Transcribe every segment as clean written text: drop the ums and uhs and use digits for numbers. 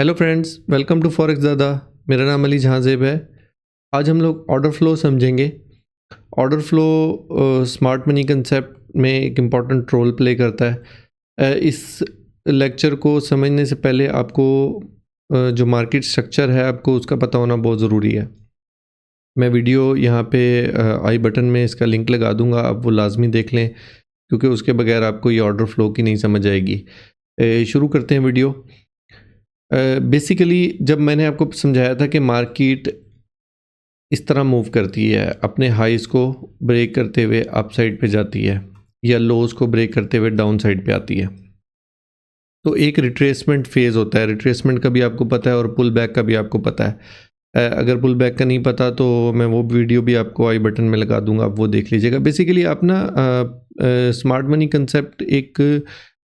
Hello friends, welcome to forex Dada. मेरा नाम अली जहांजेब है। आज हम लोग ऑर्डर फ्लो समझेंगे। Order flow smart money concept में एक इम्पॉर्टेंट रोल प्ले करता है। इस लेक्चर को समझने से पहले आपको जो मार्केट स्ट्रक्चर है आपको उसका पता होना बहुत ज़रूरी है। मैं वीडियो यहाँ पे आई बटन में इसका लिंक लगा दूँगा, आप वो लाजमी देख लें क्योंकि उसके बगैर आपको ये ऑर्डर फ्लो की नहीं समझ आएगी। शुरू करते हैं वीडियो। बेसिकली जब मैंने आपको समझाया था कि मार्केट इस तरह मूव करती है, अपने हाइज़ को ब्रेक करते हुए अप साइड पे जाती है या लोज़ को ब्रेक करते हुए डाउन साइड पे आती है, तो एक रिट्रेसमेंट फेज़ होता है। रिट्रेसमेंट का भी आपको पता है और पुल बैक का भी आपको पता है। अगर पुल बैक का नहीं पता तो मैं वो वीडियो भी आपको आई बटन में लगा दूंगा, आप वो देख लीजिएगा। बेसिकली आप ना स्मार्ट मनी कंसेप्ट एक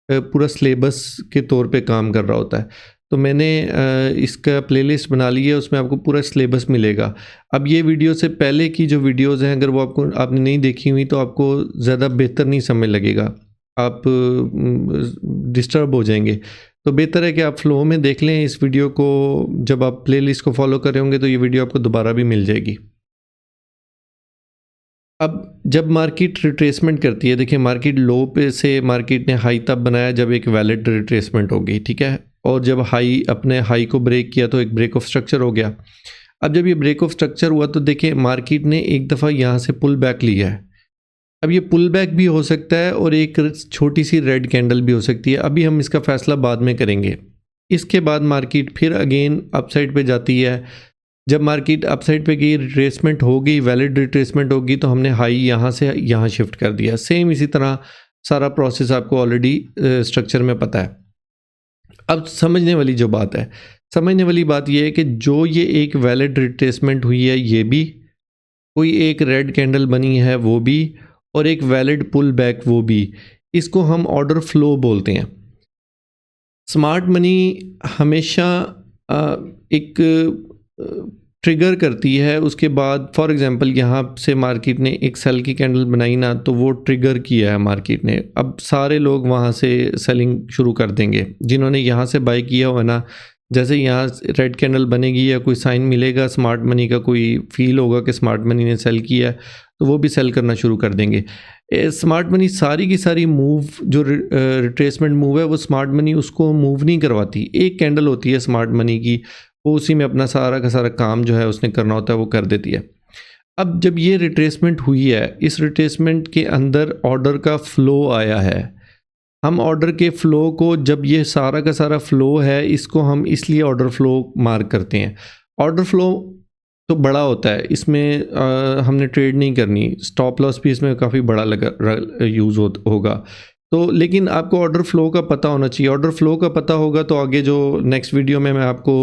पूरा सिलेबस के तौर पे काम कर रहा होता है। तो मैंने इसका प्लेलिस्ट बना ली है, उसमें आपको पूरा सिलेबस मिलेगा। अब ये वीडियो से पहले की जो वीडियोस हैं, अगर वो आपने नहीं देखी हुई तो आपको ज़्यादा बेहतर नहीं समझ लगेगा, आप डिस्टर्ब हो जाएंगे। तो बेहतर है कि आप फ्लो में देख लें इस वीडियो को। जब आप प्लेलिस्ट को फॉलो कर रहे होंगे तो ये वीडियो आपको दोबारा भी मिल जाएगी। अब जब मार्केट रिट्रेसमेंट करती है, देखिए मार्केट लो पे से मार्केट ने हाई तब बनाया जब एक वैलिड रिट्रेसमेंट होगी, ठीक है। और जब हाई अपने हाई को ब्रेक किया तो एक ब्रेक ऑफ स्ट्रक्चर हो गया। अब जब ये ब्रेक ऑफ स्ट्रक्चर हुआ तो देखिए मार्केट ने एक दफ़ा यहाँ से पुल बैक लिया है। अब ये पुल बैक भी हो सकता है और एक छोटी सी रेड कैंडल भी हो सकती है। अभी हम इसका फैसला बाद में करेंगे। इसके बाद मार्केट फिर अगेन अपसाइड पे जाती है। जब मार्केट अपसाइड पे गई, रिट्रेसमेंट होगी, वैलिड रिट्रेसमेंट होगी, तो हमने हाई यहाँ से यहाँ शिफ्ट कर दिया। सेम इसी तरह सारा प्रोसेस आपको ऑलरेडी स्ट्रक्चर में पता है। अब समझने वाली जो बात है, समझने वाली बात यह है कि जो ये एक वैलिड रिट्रेसमेंट हुई है, ये भी कोई एक रेड कैंडल बनी है वो भी, और एक वैलिड पुल बैक वो भी, इसको हम ऑर्डर फ्लो बोलते हैं। स्मार्ट मनी हमेशा एक ट्रिगर करती है। उसके बाद फॉर एग्जांपल यहाँ से मार्केट ने एक सेल की कैंडल बनाई ना, तो वो ट्रिगर किया है मार्केट ने। अब सारे लोग वहाँ से सेलिंग शुरू कर देंगे। जिन्होंने यहाँ से बाय किया हुआ ना, जैसे यहाँ रेड कैंडल बनेगी या कोई साइन मिलेगा स्मार्ट मनी का, कोई फील होगा कि स्मार्ट मनी ने सेल किया, तो वो भी सेल करना शुरू कर देंगे। स्मार्ट मनी सारी की सारी मूव जो रिट्रेसमेंट मूव है, वो स्मार्ट मनी उसको मूव नहीं करवाती। एक कैंडल होती है स्मार्ट मनी की, वो उसी में अपना सारा का सारा काम जो है उसने करना होता है वो कर देती है। अब जब ये रिट्रेसमेंट हुई है, इस रिट्रेसमेंट के अंदर ऑर्डर का फ्लो आया है। हम ऑर्डर के फ़्लो को, जब ये सारा का सारा फ़्लो है, इसको हम इसलिए ऑर्डर फ़्लो मार्क करते हैं। ऑर्डर फ़्लो तो बड़ा होता है, इसमें हमने ट्रेड नहीं करनी, स्टॉप लॉस भी इसमें काफ़ी बड़ा लगा यूज़ होगा। तो लेकिन आपको ऑर्डर फ्लो का पता होना चाहिए। ऑर्डर फ्लो का पता होगा तो आगे जो नेक्स्ट वीडियो में मैं आपको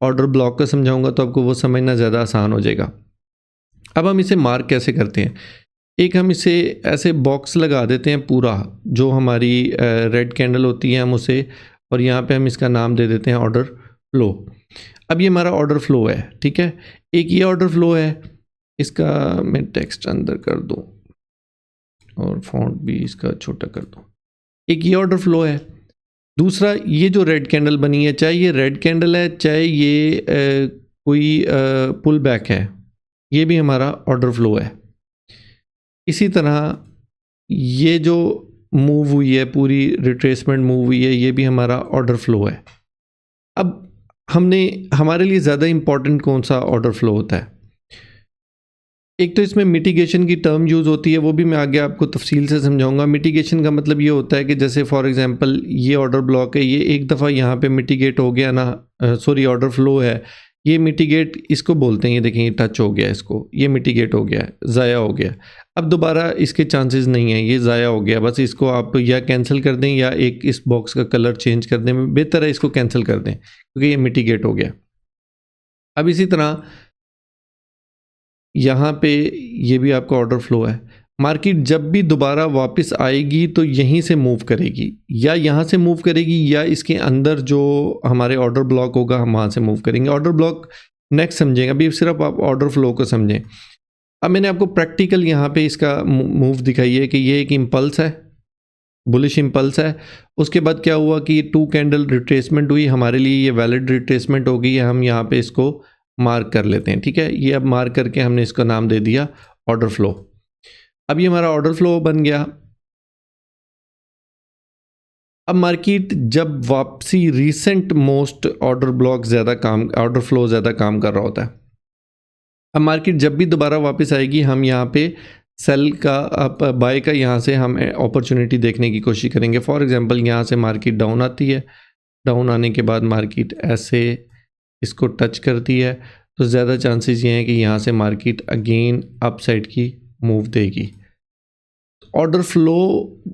ऑर्डर ब्लॉक का समझाऊंगा तो आपको वो समझना ज़्यादा आसान हो जाएगा। अब हम इसे मार्क कैसे करते हैं? एक हम इसे ऐसे बॉक्स लगा देते हैं पूरा, जो हमारी रेड कैंडल होती है हम उसे, और यहाँ पे हम इसका नाम दे देते हैं ऑर्डर फ्लो। अब ये हमारा ऑर्डर फ्लो है, ठीक है। एक ये ऑर्डर फ्लो है, इसका मैं टेक्स्ट अंदर कर दूँ और फॉन्ट भी इसका छोटा कर दूँ। एक ये ऑर्डर फ्लो है। दूसरा, ये जो रेड कैंडल बनी है, चाहे ये रेड कैंडल है चाहे ये कोई पुल बैक है, ये भी हमारा ऑर्डर फ्लो है। इसी तरह ये जो मूव हुई है, पूरी रिट्रेसमेंट मूव हुई है, ये भी हमारा ऑर्डर फ्लो है। अब हमारे लिए ज़्यादा इम्पॉर्टेंट कौन सा ऑर्डर फ्लो होता है? एक तो इसमें मिटिगेशन की टर्म यूज़ होती है, वो भी मैं आगे आपको तफसील से समझाऊंगा। मिटिगेशन का मतलब ये होता है कि जैसे फॉर एग्जांपल ये ऑर्डर ब्लॉक है, ये एक दफ़ा यहाँ पे मिटिगेट हो गया ना, सॉरी ऑर्डर फ्लो है, ये मिटिगेट इसको बोलते हैं। ये देखें, ये टच हो गया, इसको ये मिटिगेट हो गया, ज़ाया हो गया। अब दोबारा इसके चांसेस नहीं है, ये ज़ाया हो गया। बस इसको आप या कैंसिल कर दें या एक इस बॉक्स का कलर चेंज कर दें। बेहतर है इसको कैंसिल कर दें क्योंकि ये मिटिगेट हो गया। अब इसी तरह यहाँ पे ये भी आपका ऑर्डर फ्लो है। मार्केट जब भी दोबारा वापस आएगी तो यहीं से मूव करेगी, या यहाँ से मूव करेगी, या इसके अंदर जो हमारे ऑर्डर ब्लॉक होगा हम वहाँ से मूव करेंगे। ऑर्डर ब्लॉक नेक्स्ट समझेंगे, अभी सिर्फ आप ऑर्डर फ्लो को समझें। अब मैंने आपको प्रैक्टिकल यहाँ पे इसका मूव दिखाई है कि ये एक इम्पल्स है, बुलिश इंपल्स है। उसके बाद क्या हुआ कि 2 कैंडल रिट्रेसमेंट हुई, हमारे लिए ये वैलिड रिट्रेसमेंट हो गई है, हम यहाँ पे इसको मार्क कर लेते हैं। ठीक है, ये अब मार्क करके हमने इसका नाम दे दिया ऑर्डर फ्लो। अब ये हमारा ऑर्डर फ्लो बन गया। अब मार्केट जब वापसी रीसेंट मोस्ट ऑर्डर फ्लो ज़्यादा काम कर रहा होता है। अब मार्केट जब भी दोबारा वापस आएगी, हम यहाँ पे सेल का अब बाय का यहाँ से हम अपॉर्चुनिटी देखने की कोशिश करेंगे। फॉर एग्जांपल यहाँ से मार्केट डाउन आती है, डाउन आने के बाद मार्केट ऐसे इसको टच करती है, तो ज़्यादा चांसेस ये हैं कि यहाँ से मार्केट अगेन अप साइड की मूव देगी। ऑर्डर फ्लो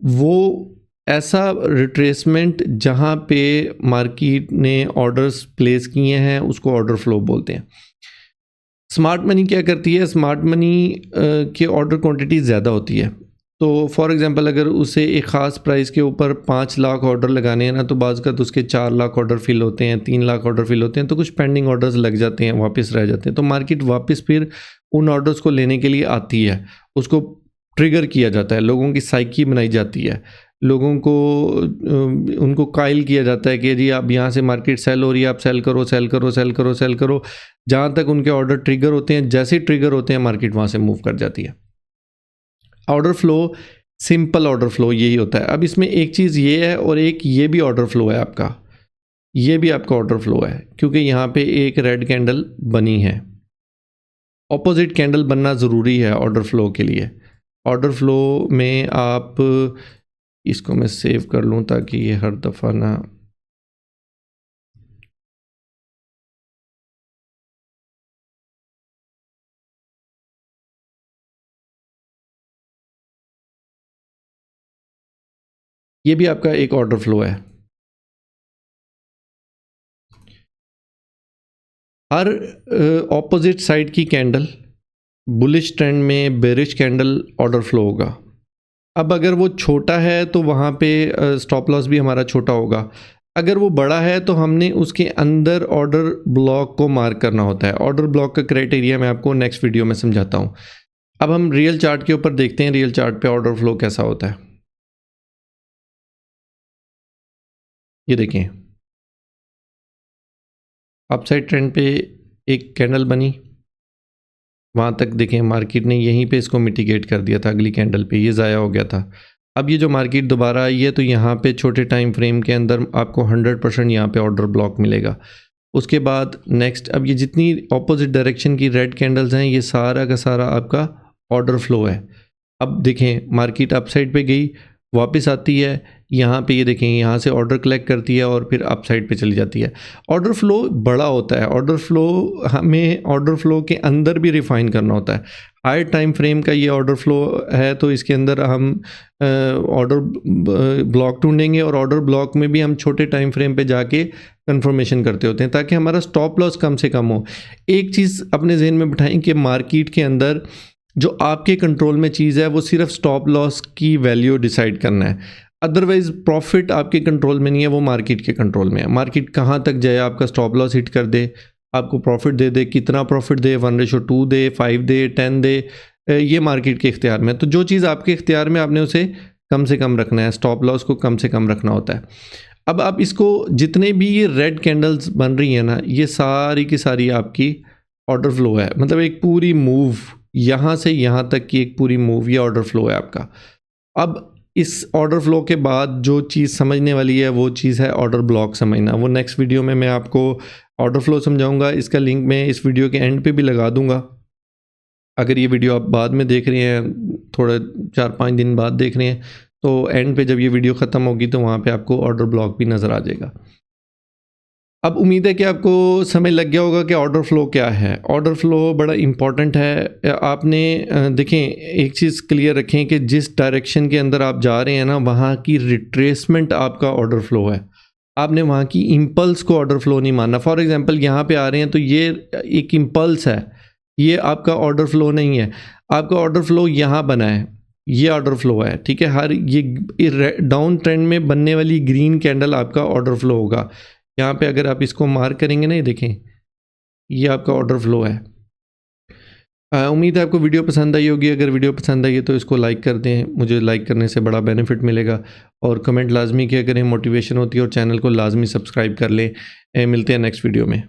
वो ऐसा रिट्रेसमेंट जहाँ पे मार्केट ने ऑर्डर्स प्लेस किए हैं उसको ऑर्डर फ्लो बोलते हैं। स्मार्ट मनी क्या करती है, स्मार्ट मनी के ऑर्डर क्वांटिटी ज़्यादा होती है। तो फॉर एग्जांपल अगर उसे एक ख़ास प्राइस के ऊपर 5 लाख ऑर्डर लगाने हैं ना, तो बाज़ का तो उसके 4 लाख ऑर्डर फिल होते हैं, 3 लाख ऑर्डर फिल होते हैं, तो कुछ पेंडिंग ऑर्डर्स लग जाते हैं, वापस रह जाते हैं। तो मार्केट वापस फिर उन ऑर्डर्स को लेने के लिए आती है, उसको ट्रिगर किया जाता है, लोगों की साइकी बनाई जाती है, लोगों को उनको कायल किया जाता है कि जी आप यहाँ से मार्केट सेल हो रही है, आप सेल करो सेल करो सेल करो सेल करो, जहाँ तक उनके ऑर्डर ट्रिगर होते हैं। जैसे ट्रिगर होते हैं मार्केट वहाँ से मूव कर जाती है। Order flow, simple order flow यही होता है। अब इसमें एक चीज़ ये है और एक ये भी ऑर्डर फ्लो है आपका, ये भी आपका ऑर्डर फ्लो है, क्योंकि यहाँ पे एक रेड कैंडल बनी है। ऑपोजिट कैंडल बनना ज़रूरी है ऑर्डर फ्लो के लिए। ऑर्डर फ्लो में आप इसको मैं सेव कर लूँ ताकि ये हर दफ़ा ना, ये भी आपका एक ऑर्डर फ्लो है। हर ऑपोजिट साइड की कैंडल बुलिश ट्रेंड में बेरिश कैंडल ऑर्डर फ्लो होगा। अब अगर वो छोटा है तो वहाँ पे स्टॉप लॉस भी हमारा छोटा होगा। अगर वो बड़ा है तो हमने उसके अंदर ऑर्डर ब्लॉक को मार्क करना होता है। ऑर्डर ब्लॉक का क्राइटेरिया मैं आपको नेक्स्ट वीडियो में समझाता हूँ। अब हम रियल चार्ट के ऊपर देखते हैं, रियल चार्ट पे ऑर्डर फ्लो कैसा होता है। ये देखें, अपसाइड ट्रेंड पे एक कैंडल बनी, वहाँ तक देखें मार्केट ने यहीं पे इसको मिटिगेट कर दिया था, अगली कैंडल पे ये ज़ाया हो गया था। अब ये जो मार्केट दोबारा आई है तो यहाँ पे छोटे टाइम फ्रेम के अंदर आपको 100% यहाँ पे ऑर्डर ब्लॉक मिलेगा। उसके बाद नेक्स्ट, अब ये जितनी ऑपोजिट डायरेक्शन की रेड कैंडल्स हैं, ये सारा का सारा आपका ऑर्डर फ्लो है। अब देखें मार्केट अपसाइड पे गई, वापस आती है, यहाँ पे ये देखें यहाँ से ऑर्डर कलेक्ट करती है और फिर अपसाइड पे चली जाती है। ऑर्डर फ्लो बड़ा होता है। ऑर्डर फ्लो हमें ऑर्डर फ्लो के अंदर भी रिफाइन करना होता है। हायर टाइम फ्रेम का ये ऑर्डर फ्लो है, तो इसके अंदर हम ऑर्डर ब्लॉक ढूंढेंगे और ऑर्डर ब्लॉक में भी हम छोटे टाइम फ्रेम पे जाके कंफर्मेशन करते होते हैं ताकि हमारा स्टॉप लॉस कम से कम हो। एक चीज़ अपने जहन में बिठाएं कि मार्केट के अंदर जो आपके कंट्रोल में चीज़ है वो सिर्फ स्टॉप लॉस की वैल्यू डिसाइड करना है। अदरवाइज़ प्रॉफिट आपके कंट्रोल में नहीं है, वो मार्केट के कंट्रोल में है। मार्केट कहाँ तक जाए, आपका स्टॉप लॉस हिट कर दे, आपको प्रॉफिट दे दे, कितना प्रॉफिट दे, 1:2 दे, 5 दे, 10 दे, ये मार्केट के इख्तियार में है। तो जो चीज़ आपके इख्तियार में, आपने उसे कम से कम रखना है, स्टॉप लॉस को कम से कम रखना होता है। अब आप इसको, जितने भी ये रेड कैंडल्स बन रही हैं ना, ये सारी की सारी आपकी ऑर्डर फ्लो है। मतलब एक पूरी मूव, यहाँ से यहाँ तक की एक पूरी मूव, ये ऑर्डर फ्लो है आपका। अब इस ऑर्डर फ्लो के बाद जो चीज़ समझने वाली है वो चीज़ है ऑर्डर ब्लॉक समझना। वो नेक्स्ट वीडियो में मैं आपको ऑर्डर फ्लो समझाऊंगा। इसका लिंक मैं इस वीडियो के एंड पे भी लगा दूंगा। अगर ये वीडियो आप बाद में देख रहे हैं, थोड़ा 4-5 दिन बाद देख रहे हैं, तो एंड पे जब ये वीडियो ख़त्म होगी तो वहाँ पे आपको ऑर्डर ब्लॉक भी नज़र आ जाएगा। अब उम्मीद है कि आपको समझ लग गया होगा कि ऑर्डर फ्लो क्या है। ऑर्डर फ्लो बड़ा इम्पॉर्टेंट है। आपने देखें, एक चीज़ क्लियर रखें कि जिस डायरेक्शन के अंदर आप जा रहे हैं ना, वहाँ की रिट्रेसमेंट आपका ऑर्डर फ्लो है। आपने वहाँ की इम्पल्स को ऑर्डर फ्लो नहीं मानना। फॉर एग्जांपल यहाँ पे आ रहे हैं तो ये एक इम्पल्स है, ये आपका ऑर्डर फ्लो नहीं है। आपका ऑर्डर फ्लो यहाँ बना है, ये ऑर्डर फ्लो है, ठीक है। हर ये डाउन ट्रेंड में बनने वाली ग्रीन कैंडल आपका ऑर्डर फ्लो होगा। यहाँ पे अगर आप इसको मार्क करेंगे ना, ये देखें, ये आपका ऑर्डर फ्लो है। उम्मीद है आपको वीडियो पसंद आई होगी। अगर वीडियो पसंद आई है तो इसको लाइक कर दें, मुझे लाइक करने से बड़ा बेनिफिट मिलेगा। और कमेंट लाजमी किया करें, मोटिवेशन होती है। और चैनल को लाजमी सब्सक्राइब कर लें। मिलते हैं नेक्स्ट वीडियो में।